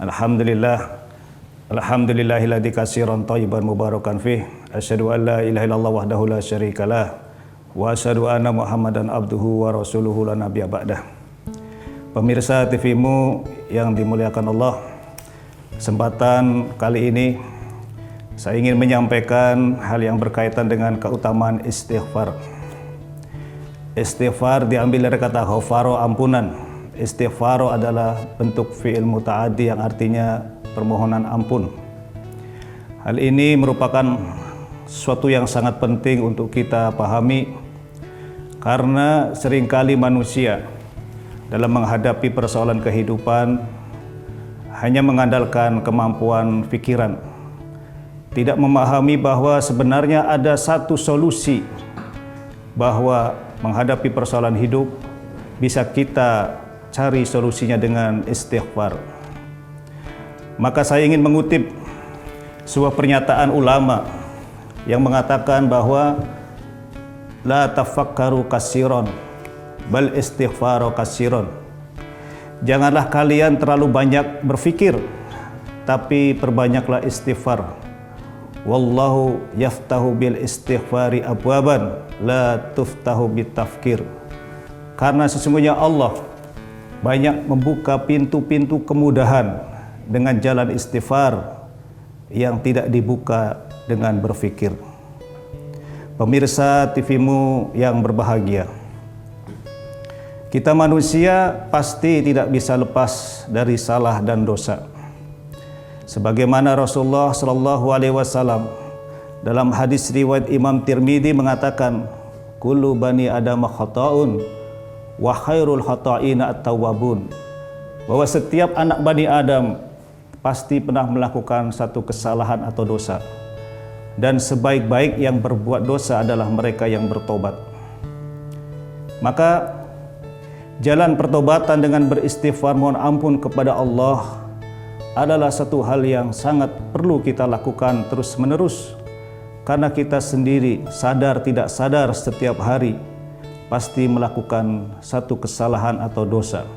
Alhamdulillah. Alhamdulillahilladzi katsiran thayyiban mubarakan fih. Asyhadu an la ilaha illallah wahdahu la syarikalah wa asyhadu anna Muhammadan abduhu wa rasuluhu la nabiyya ba'dah. Pemirsa TV-mu yang dimuliakan Allah, kesempatan kali ini saya ingin menyampaikan hal yang berkaitan dengan keutamaan istighfar. Istighfar diambil dari kata ghafaro, ampunan. Istighfar adalah bentuk fi'il muta'addi yang artinya permohonan ampun. Hal ini merupakan sesuatu yang sangat penting untuk kita pahami karena seringkali manusia dalam menghadapi persoalan kehidupan hanya mengandalkan kemampuan pikiran, tidak memahami bahwa sebenarnya ada satu solusi, bahwa menghadapi persoalan hidup bisa kita cari solusinya dengan istighfar. Maka saya ingin mengutip sebuah pernyataan ulama yang mengatakan bahwa la tafakkaru katsiran bal istighfaru katsiran. Janganlah kalian terlalu banyak berfikir, tapi perbanyaklah istighfar. Wallahu yaftahu bil istighfari abwaban la tuftahu bit tafkir. Karena sesungguhnya Allah banyak membuka pintu-pintu kemudahan dengan jalan istighfar yang tidak dibuka dengan berfikir. Pemirsa TV-mu yang berbahagia, kita manusia pasti tidak bisa lepas dari salah dan dosa. Sebagaimana Rasulullah SAW dalam hadis riwayat Imam Tirmidzi mengatakan, kullu bani Adam khata'un wa khairul khata'ina at-tawwabun, bahwa setiap anak Bani Adam pasti pernah melakukan satu kesalahan atau dosa, dan sebaik-baik yang berbuat dosa adalah mereka yang bertobat. Maka jalan pertobatan dengan beristighfar mohon ampun kepada Allah adalah satu hal yang sangat perlu kita lakukan terus-menerus, karena kita sendiri sadar tidak sadar setiap hari pasti melakukan satu kesalahan atau dosa.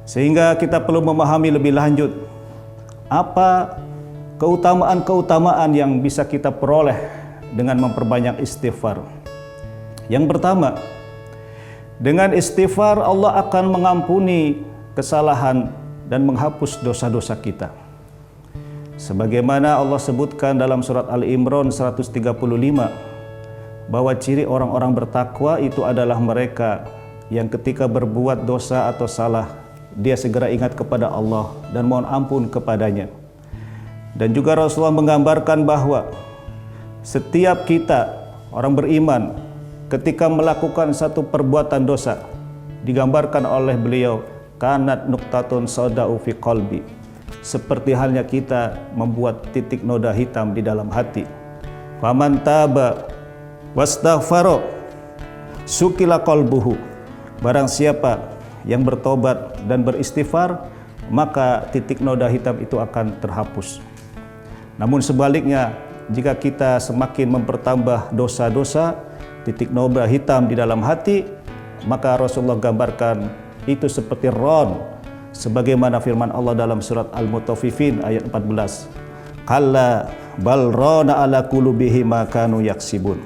Sehingga kita perlu memahami lebih lanjut apa keutamaan-keutamaan yang bisa kita peroleh dengan memperbanyak istighfar. Yang pertama, dengan istighfar Allah akan mengampuni kesalahan dan menghapus dosa-dosa kita. Sebagaimana Allah sebutkan dalam surat Al-Imran 135, bahwa ciri orang-orang bertakwa itu adalah mereka yang ketika berbuat dosa atau salah, dia segera ingat kepada Allah dan mohon ampun kepadanya. Dan juga Rasulullah menggambarkan bahwa setiap kita orang beriman ketika melakukan satu perbuatan dosa, digambarkan oleh beliau kanat nuqtatun soda'u fi qalbi, seperti halnya kita membuat titik noda hitam di dalam hati. Faman taba wastaghfara sukila qalbuhu, barang siapa yang bertobat dan beristighfar, maka titik noda hitam itu akan terhapus. Namun sebaliknya, jika kita semakin mempertambah dosa-dosa, titik noda hitam di dalam hati, maka Rasulullah gambarkan itu seperti ron, sebagaimana firman Allah dalam surat Al-Mutaffifin ayat 14, kalla bal rana ala qulubihim ma kanu yaksibun.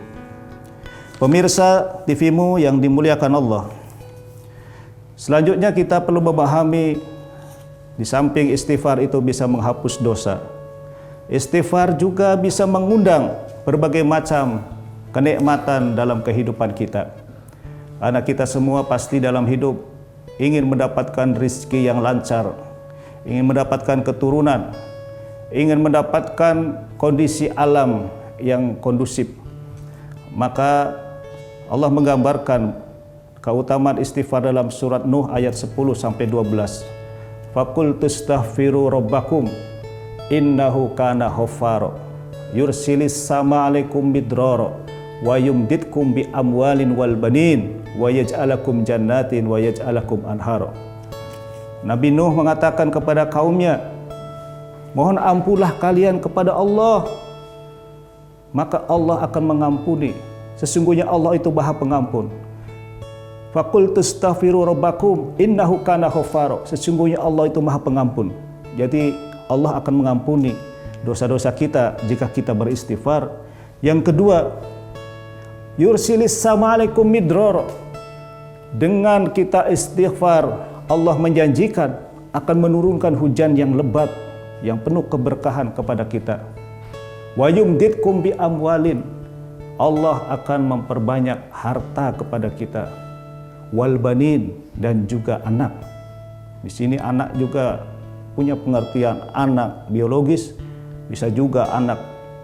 Pemirsa TV-mu yang dimuliakan Allah, selanjutnya kita perlu memahami di samping istighfar itu bisa menghapus dosa, istighfar juga bisa mengundang berbagai macam kenikmatan dalam kehidupan kita. Karena kita semua pasti dalam hidup ingin mendapatkan rezeki yang lancar, ingin mendapatkan keturunan, ingin mendapatkan kondisi alam yang kondusif. Maka Allah menggambarkan keutamaan istighfar dalam surat Nuh ayat 10-12. Faqul tastaghfiru rabbakum innahu kana ghaffara yursilis sama alaikum midrara wa yumditkum bi amwalin wal banin wa yaj'alakum jannatin wa yaj'alakum anhara. Nabi Nuh mengatakan kepada kaumnya, mohon ampunlah kalian kepada Allah, maka Allah akan mengampuni. Sesungguhnya Allah itu Maha Pengampun. Faqul tastaghfiru rabbakum innahu kana ghaffara. Sesungguhnya Allah itu Maha Pengampun. Jadi Allah akan mengampuni dosa-dosa kita jika kita beristighfar. Yang kedua, yursilis sama alaikum midror. Dengan kita istighfar, Allah menjanjikan akan menurunkan hujan yang lebat, yang penuh keberkahan kepada kita. Wa yumditkum bi amwalin. Allah akan memperbanyak harta kepada kita. Wal banin, dan juga anak. Di sini anak juga punya pengertian anak biologis, bisa juga anak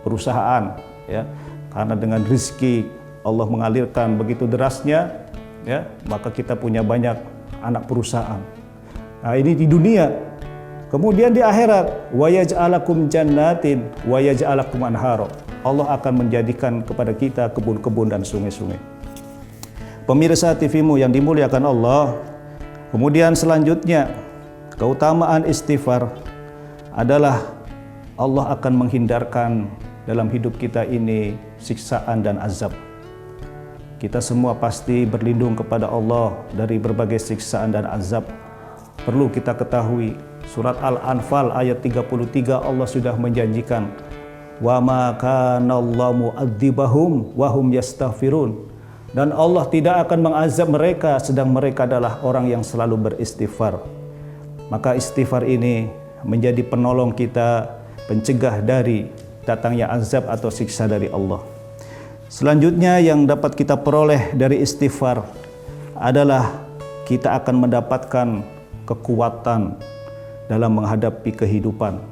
perusahaan, ya. Karena dengan rezeki Allah mengalirkan begitu derasnya, ya, maka kita punya banyak anak perusahaan. Nah, ini di dunia. Kemudian di akhirat, wa yaj'alakum jannatin wa yaj'alakum anhara. Allah akan menjadikan kepada kita kebun-kebun dan sungai-sungai. Pemirsa TV-mu yang dimuliakan Allah, kemudian selanjutnya, keutamaan istighfar adalah Allah akan menghindarkan dalam hidup kita ini siksaan dan azab. Kita semua pasti berlindung kepada Allah dari berbagai siksaan dan azab. Perlu kita ketahui, surat Al-Anfal ayat 33 Allah sudah menjanjikan, wa ma kana Allahu mu'adzibahum wa hum yastaghfirun. Dan Allah tidak akan mengazab mereka sedang mereka adalah orang yang selalu beristighfar. Maka istighfar ini menjadi penolong kita, pencegah dari datangnya azab atau siksa dari Allah. Selanjutnya yang dapat kita peroleh dari istighfar adalah kita akan mendapatkan kekuatan dalam menghadapi kehidupan.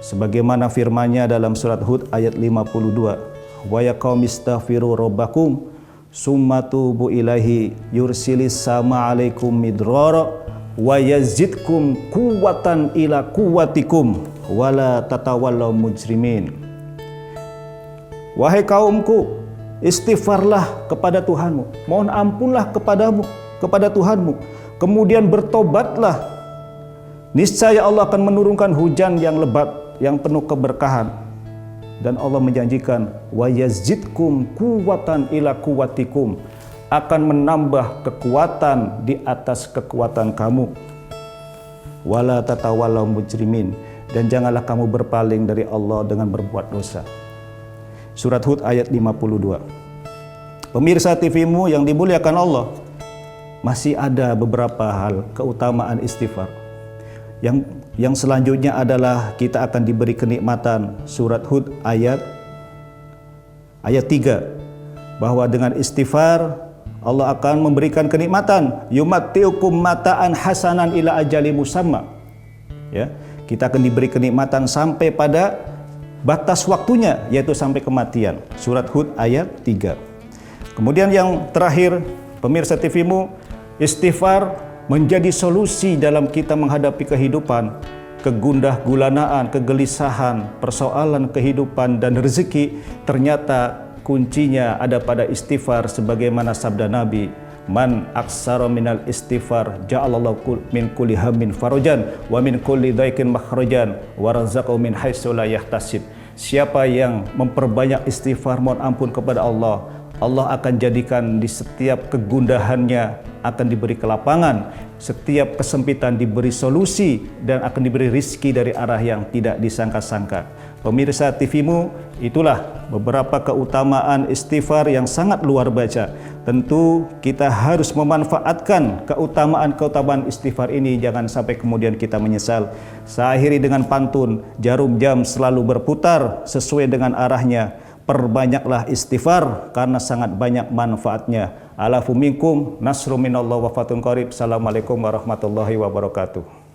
Sebagaimana firman-Nya dalam surat Hud ayat 52, wa ya qaumi astaghfiru rabbakum summa tubu ilaihi yursilis sama alaikum midrara wa yazidkum quwwatan ila quwwatikum wala tatawallaw mujrimin. Wahai kaumku, istighfarlah kepada Tuhanmu, mohon ampunlah kepada Tuhanmu, kemudian bertobatlah. Niscaya Allah akan menurunkan hujan yang lebat, yang penuh keberkahan. Dan Allah menjanjikan, wa yazidkum quwwatan ila quwwatikum, akan menambah kekuatan di atas kekuatan kamu. Wala tatawallaw mujrimin, dan janganlah kamu berpaling dari Allah dengan berbuat dosa. Surat Hud ayat 52. Pemirsa TV-mu yang dimuliakan Allah, masih ada beberapa hal keutamaan istighfar. Yang selanjutnya adalah kita akan diberi kenikmatan. Surat Hud ayat 3, bahwa dengan istighfar Allah akan memberikan kenikmatan. Yumattiukum mata'an hasanan ila ajali musamma. Ya, kita akan diberi kenikmatan sampai pada batas waktunya, yaitu sampai kematian. Surat Hud ayat 3. Kemudian yang terakhir, pemirsa TV-mu, istighfar menjadi solusi dalam kita menghadapi kehidupan, kegundah gulanaan, kegelisahan, persoalan kehidupan dan rezeki. Ternyata kuncinya ada pada istighfar, sebagaimana sabda Nabi, man aksara minal istighfar ja'alallahu min kulli hammin farajan wa min kulli dhaikin makhrajan wa razaqahu min haitsu la yahtasib. Siapa yang memperbanyak istighfar, mohon ampun kepada Allah, Allah akan jadikan di setiap kegundahannya akan diberi kelapangan, setiap kesempitan diberi solusi, dan akan diberi rizki dari arah yang tidak disangka-sangka. Pemirsa TV-mu, itulah beberapa keutamaan istighfar yang sangat luar biasa. Tentu kita harus memanfaatkan keutamaan-keutamaan istighfar ini, jangan sampai kemudian kita menyesal. Saya akhiri dengan pantun, jarum jam selalu berputar sesuai dengan arahnya. Perbanyaklah istighfar karena sangat banyak manfaatnya. Alafu minkum nasru minallah wa fatun qarib. Assalamualaikum warahmatullahi wabarakatuh.